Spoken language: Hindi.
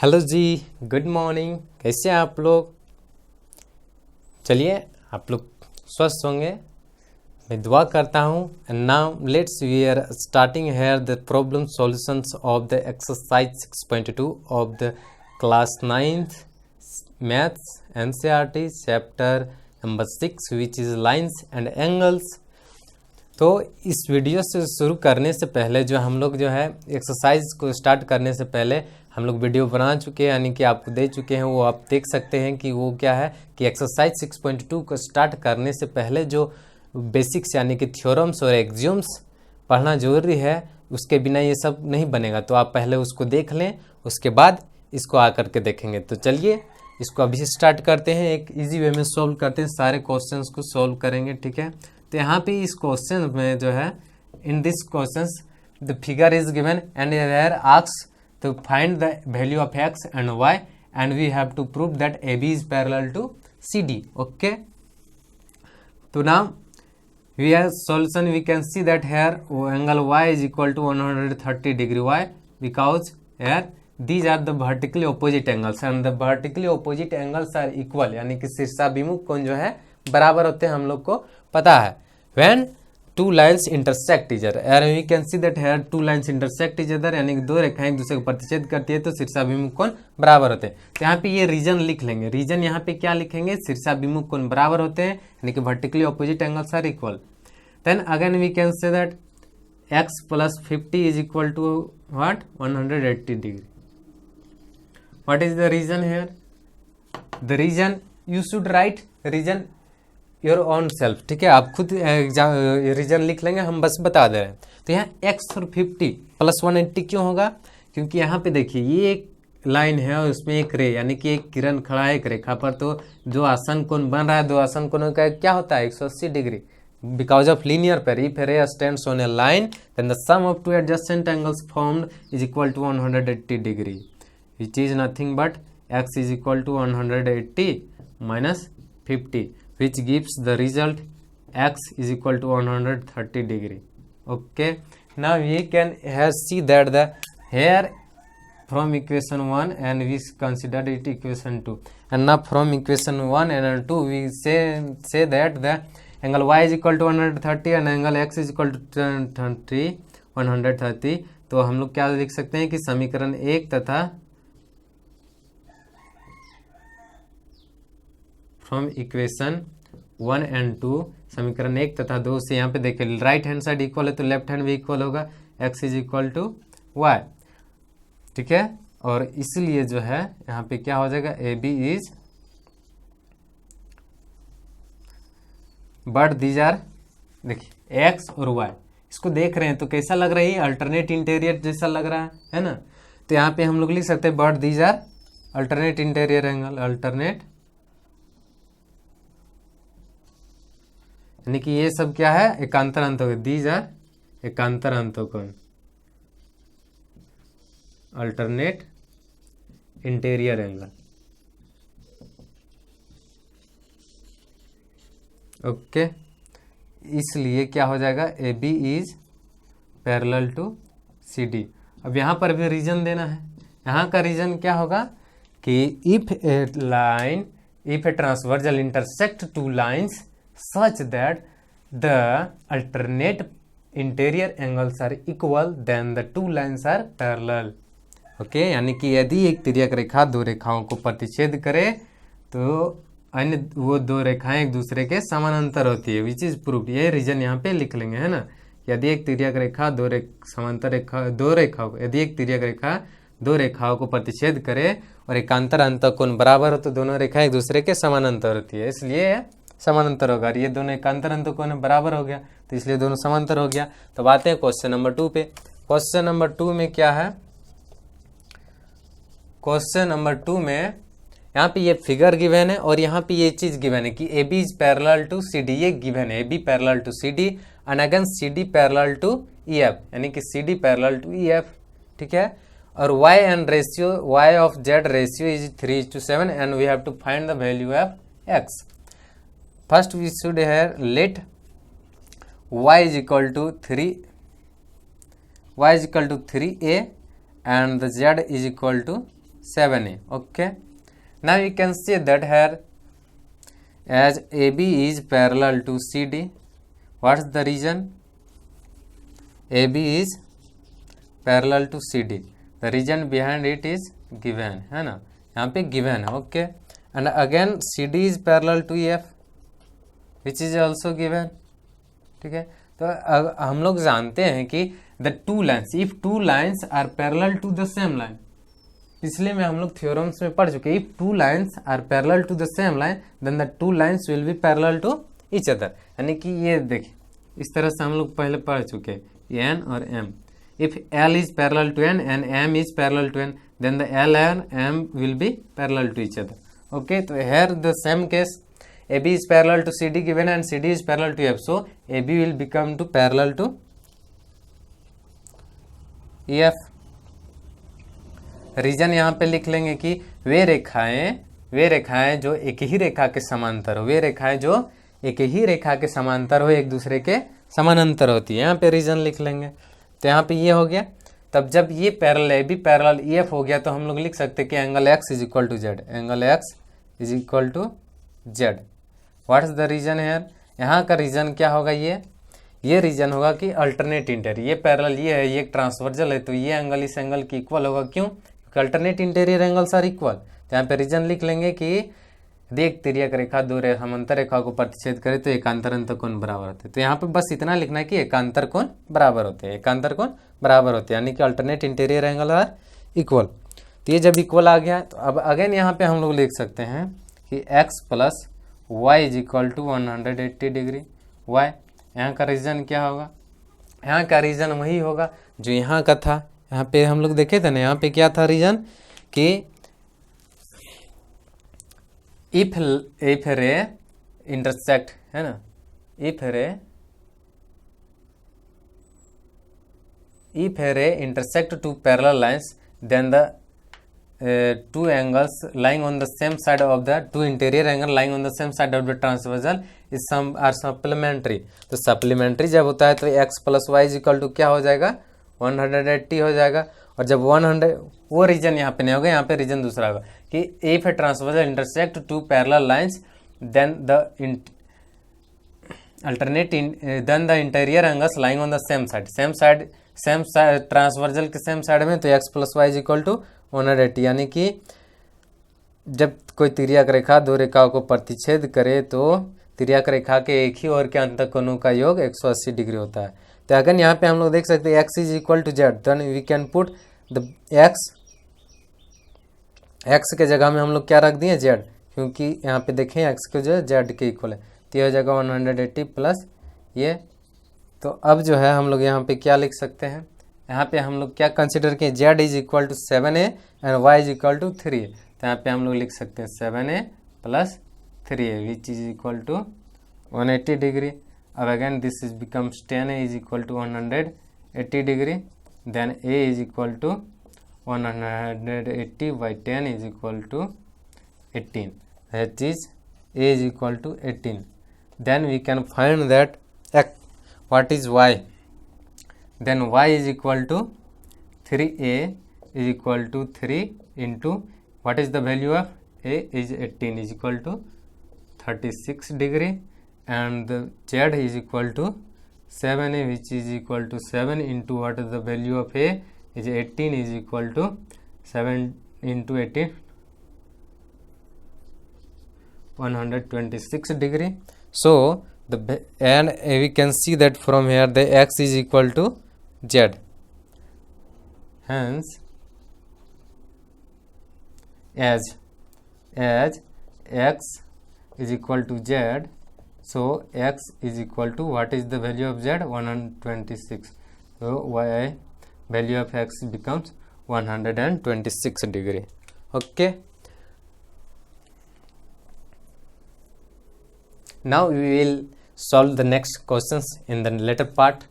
हेलो जी, गुड मॉर्निंग। कैसे हैं आप लोग? चलिए, आप लोग स्वस्थ होंगे, मैं दुआ करता हूँ। And now let's we are starting here the problem solutions of the exercise 6.2 of the class 9th maths NCERT chapter number 6 which is lines and angles. तो इस वीडियो से शुरू करने से पहले जो हम लोग एक्सरसाइज को स्टार्ट करने से पहले हम लोग वीडियो बना चुके हैं, यानी कि आपको दे चुके हैं। वो आप देख सकते हैं कि वो क्या है कि एक्सरसाइज 6.2 को स्टार्ट करने से पहले जो बेसिक्स यानी कि थ्योरम्स और एक्सियोम्स पढ़ना जरूरी है, उसके बिना ये सब नहीं बनेगा। तो आप पहले उसको देख लें, उसके बाद इसको आकर के देखेंगे। तो चलिए इसको अभी स्टार्ट करते हैं, एक इजी वे में सॉल्व करते हैं, सारे क्वेश्चंस को सॉल्व करेंगे, ठीक है। तो यहाँ पे इस क्वेश्चन में जो है, in this questions the figure is given and here asks to find the value of x and y and we have to prove that AB is parallel to CD. Okay, so now we have solution. We can see that here angle y is equal to 130 degree. Why? Because here these are the vertically opposite angles and the vertically opposite angles are equal, यानी कि शीर्षाभिमुख कोण जो है बराबर होते हैं, हम लोग को पता है। when two lines intersect each other, and we can see that here two lines intersect each other, यानी कि दो रेखाएं एक दूसरे को प्रतिच्छेद करती है तो शीर्षाभिमुख कोण बराबर होते हैं। तो यहाँ पे ये रीजन लिख लेंगे। रीजन यहाँ पे क्या लिखेंगे? शीर्षाभिमुख कोण बराबर होते हैं, यानी कि vertically opposite angles are equal. Then again we can say that x plus 50 is equal to what? 180 degree. What is the reason here? The reason you should write reason your own self, ठीक है। आप खुद रीजन लिख लेंगे, हम बस बता दे रहे हैं। तो यहाँ x और 50 प्लस 180 क्यों होगा? क्योंकि यहाँ पे देखिए ये एक लाइन है और उसमें एक रे, यानी कि एक किरण खड़ा है एक रेखा पर। तो जो आसन कोण बन रहा है, दो आसन कोणों का क्या होता है? 180 degree, because of linear pair. If a ray stands on a line then the sum of two adjacent angles formed is equal to 180 degree, which is nothing but x is equal to 180 minus 50, which gives the result x is equal to 130 degree. Okay, now we can here see that the here from equation 1 and we consider it equation 2, and now from equation 1 and 2 we say that the angle y is equal to 130 and angle x is equal to 130। तो हम लोग क्या लिख सकते हैं कि समीकरण 1 तथा फ्रॉम इक्वेशन 1 एंड 2, समीकरण 1 तथा 2 से यहाँ पे देखिए राइट हैंड साइड इक्वल है तो लेफ्ट हैंड भी इक्वल होगा, x is equal to y, ठीक है। और इसलिए जो है यहाँ पे क्या हो जाएगा? AB is but these are, देखिए x और y, इसको देख रहे हैं तो कैसा लग रहा है? अल्टरनेट इंटीरियर जैसा लग रहा है ना। तो यहाँ पे हम लोग लिख सकते हैं but these are alternate interior angle, alternate, यानी कि ये सब क्या है? एकांतर अंतों, दीज आर एकांतर अंतों कोण, अल्टरनेट इंटीरियर एंगल। ओके, इसलिए क्या हो जाएगा? AB is parallel to CD। अब यहाँ पर भी रीजन देना है। यहाँ का रीजन क्या होगा कि if a transversal intersect two lines such that the alternate interior angles are equal then the two lines are parallel. Okay, यानी कि यदि एक तिर्यक रेखा दो रेखाओं को प्रतिच्छेद करे तो अन्य वो दो रेखाएं एक दूसरे के समानांतर होती है, विच इज प्रूफ। ये रीजन यहाँ पे लिख लेंगे, है ना। यदि एक तिर्यक रेखा यदि एक तिर्यक रेखा दो रेखाओं को प्रतिच्छेद करे और एकांतर अंतःकोण बराबर हो तो दोनों रेखाएं एक दूसरे के समानांतर होती है, इसलिए समानांतर होगा। ये दोनों एकांतर अंतःकोण बराबर हो गया तो इसलिए दोनों समांतर हो गया। तो आते हैं क्वेश्चन नंबर 2 पे। क्वेश्चन नंबर 2 में क्या है? क्वेश्चन नंबर 2 में यहाँ पे ये फिगर गिवन है और यहाँ पे ये चीज गिवन है कि AB is parallel to CD, ये गिवन है AB parallel to CD and again CD parallel to EF, यानी कि CD पैरेलल टू EF, ठीक है। और y and ratio y of z ratio is 3:7 and we have to find the value of x। First we should here let y is equal to 3a and the z is equal to 7a. Okay, now you can see that here as AB is parallel to CD. What's the reason? AB is parallel to CD. The reason behind it is given है ना, यहाँ पे given है. Okay, and again CD is parallel to EF which is also given. ठीक है, तो हम लोग जानते हैं कि the two lines, if two lines are parallel to the same line, पिछले में हम लोग थ्योरम्स में पढ़ चुके, if two lines are parallel to the same line then the two lines will be parallel to each other. यानी कि ये देखिए इस तरह से हम लोग पहले पढ़ चुके n और m. If L is parallel to n and m is parallel to n then the L and m will be parallel to each other. Okay, so here the same case, AB is parallel to CD given and CD is parallel to F, so AB will become to parallel to EF. Reason यहाँ पे लिख लेंगे कि वे रेखाएं जो एक ही रेखा के समांतर हो, वे रेखाएं जो एक ही रेखा के समांतर हो, एक दूसरे के समानांतर होती है. यहाँ पे रीजन लिख लेंगे. तो यहाँ पे ये हो गया. तब जब ये parallel A B parallel E F हो गया तो हम लोग लिख सकते हैं कि angle x is equal to z. Angle x is equal to z. What is the reason here? यहाँ का रीजन क्या होगा? ये रीजन होगा कि अल्टरनेट इंटीरियर, ये पैरेलल ये है, ये एक ट्रांसवर्जल है, तो ये एंगल इस एंगल की इक्वल होगा. क्यों? Alternate interior angles are equal. तो यहाँ पे रीजन लिख लेंगे कि यदि एक तिर्यक रेखा दो समांतर रेखाओं को प्रतिच्छेद करे तो एकांतर अंतःकोण बराबर होते हैं. तो यहाँ पे बस इतना लिखना है कि एकांतर कोण बराबर होते हैं, एकांतर कोण बराबर होते हैं, यानी कि alternate interior angle are equal. तो ये जब इक्वल आ गया तो अब अगेन यहाँ पे हम लोग लिख सकते हैं कि x plus y is equal to 180 degree y. यहाँ का रीजन क्या होगा? यहाँ का रीजन वही होगा जो यहाँ का था. यहाँ पे हम लोग देखे थे ना, यहाँ पे क्या था रीजन कि इफ रे इंटरसेक्ट है ना, if ray intersect two parallel lines then the two angles lying on the same side of the two interior angle lying on the same side of the transversal is some are supplementary. तो supplementary जब होता है तो x plus y is equal to क्या हो जाएगा? 180 हो जाएगा. और जब 100 वो रीजन यहाँ पे नहीं होगा, यहाँ पे रीजन दूसरा होगा कि if a transversal intersect two parallel lines then the alternate then the interior angles lying on the same side transversal के सेम साइड में, तो x plus y is equal to 180. यानी कि जब कोई तिर्यक रेखा दो रेखाओं को प्रतिच्छेद करे तो तिर्यक रेखा के एक ही ओर के अंतःकोणों का योग 180 डिग्री होता है. तो अगर यहाँ पे हम लोग देख सकते हैं x is equal to z, then we can put the x के जगह में हम लोग क्या रख दिए? z, क्योंकि यहाँ पे देखें x को जो है z के इक्वल है. तो ये हो जाएगा 180 प्लस ये. तो अब जो है हम लोग यहाँ पे क्या लिख सकते हैं? यहाँ पे हम लोग क्या कंसिडर किए? z is equal to 7a and y is equal to 3a. तो यहाँ पे हम लोग लिख सकते हैं 7a plus 3a which is equal to 180 degree. अब again this is becomes 10a is equal to 180 degree. Then a is equal to 180 by 10 is equal to 18. That is a is equal to 18. Then we can find that what is y? Then y is equal to 3a is equal to 3 into what is the value of a is 18 is equal to 36 degree and the z is equal to 7a which is equal to 7 into what is the value of a is 18 is equal to 7 into 18 126 degree. So and we can see that from here the x is equal to z. Hence as x is equal to z, so x is equal to what is the value of z? 126. So y value of x becomes 126 degree. Okay. Now we will solve the next questions in the later part.